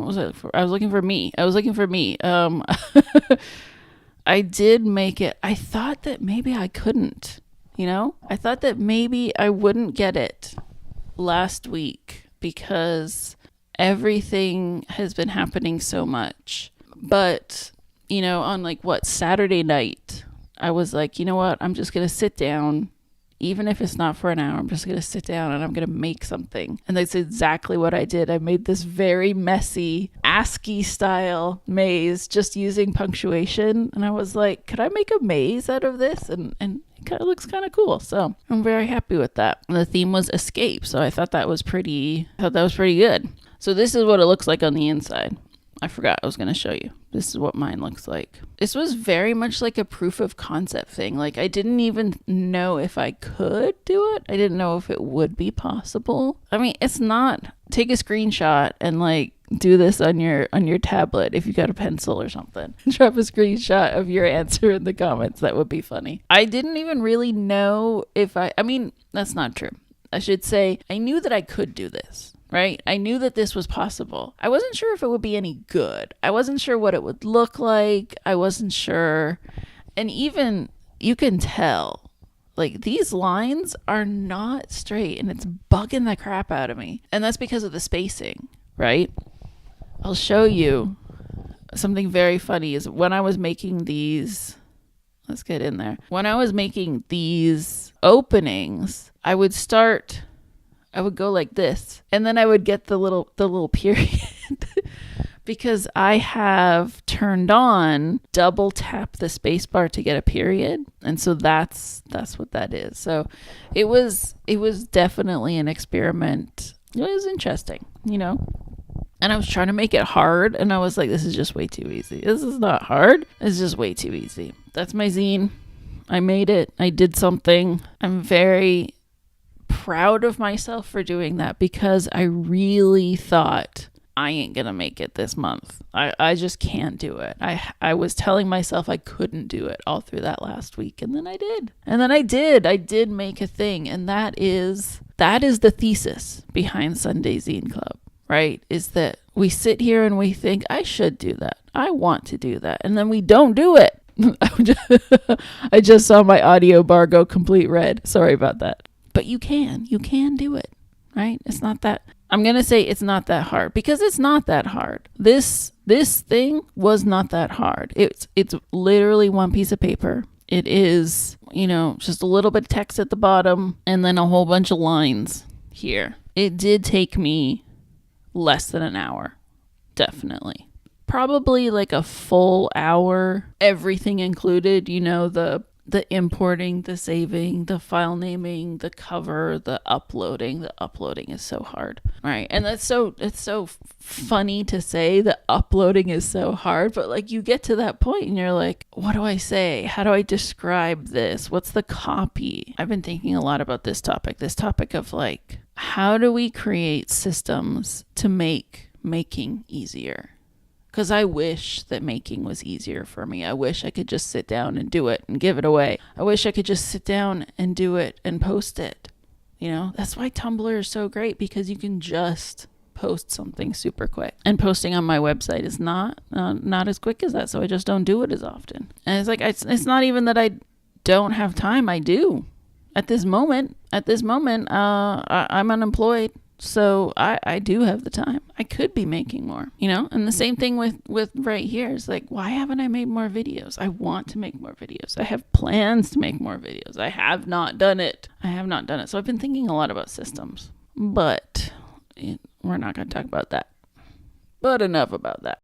what was it for? I was looking for me. I did make it. I thought that maybe I couldn't, I thought that maybe I wouldn't get it last week because everything has been happening so much. But, on Saturday night, I was like, you know what? I'm just going to sit down. Even if it's not for an hour, I'm just going to sit down and I'm going to make something. And that's exactly what I did. I made this very messy ASCII style maze just using punctuation. And I was like, could I make a maze out of this? And it kind of looks kind of cool. So I'm very happy with that. And the theme was escape. So I thought that was pretty good. So this is what it looks like on the inside. I forgot I was going to show you. This is what mine looks like. This was very much like a proof of concept thing. Like I didn't even know if I could do it. I didn't know if it would be possible. I mean, it's not take a screenshot and do this on your tablet if you got a pencil or something. Drop a screenshot of your answer in the comments. That would be funny. I didn't even really know if I mean, that's not true. I should say I knew that I could do this. Right? I knew that this was possible. I wasn't sure if it would be any good. I wasn't sure what it would look like. I wasn't sure. And even you can tell, these lines are not straight and it's bugging the crap out of me. And that's because of the spacing, right? I'll show you something very funny is when I was making these, let's get in there. When I was making these openings, I would go like this, and then I would get the little period because I have turned on double tap the space bar to get a period. And so that's what that is. So it was definitely an experiment. It was interesting, and I was trying to make it hard. And I was like, this is just way too easy. This is not hard. It's just way too easy. That's my zine. I made it. I did something. I'm very proud of myself for doing that because I really thought I ain't gonna make it this month. I just can't do it. I was telling myself I couldn't do it all through that last week, and then I did. I did make a thing, and that is the thesis behind Sunday Zine Club, right? Is that we sit here and we think I should do that. I want to do that, and then we don't do it. I just saw my audio bar go complete red. Sorry about that. But you can do it, right? It's not that, I'm going to say it's not that hard because it's not that hard. This thing was not that hard. It's literally one piece of paper. It is, just a little bit of text at the bottom and then a whole bunch of lines here. It did take me less than an hour, definitely. Probably a full hour, everything included, the importing, the saving, the file naming, the cover, the uploading. The uploading is so hard, right? And it's so funny to say that uploading is so hard, but you get to that point and you're like, what do I say? How do I describe this? What's the copy? I've been thinking a lot about this topic of how do we create systems to make making easier? Because I wish that making was easier for me. I wish I could just sit down and do it and give it away. I wish I could just sit down and do it and post it. That's why Tumblr is so great, because you can just post something super quick. And posting on my website is not as quick as that, so I just don't do it as often. And it's not even that I don't have time. I do. At this moment, I'm unemployed. So I do have the time. I could be making more, and the same thing with right here. It's why haven't I made more videos? I want to make more videos. I have plans to make more videos. I have not done it. So I've been thinking a lot about systems, but we're not going to talk about that. But enough about that.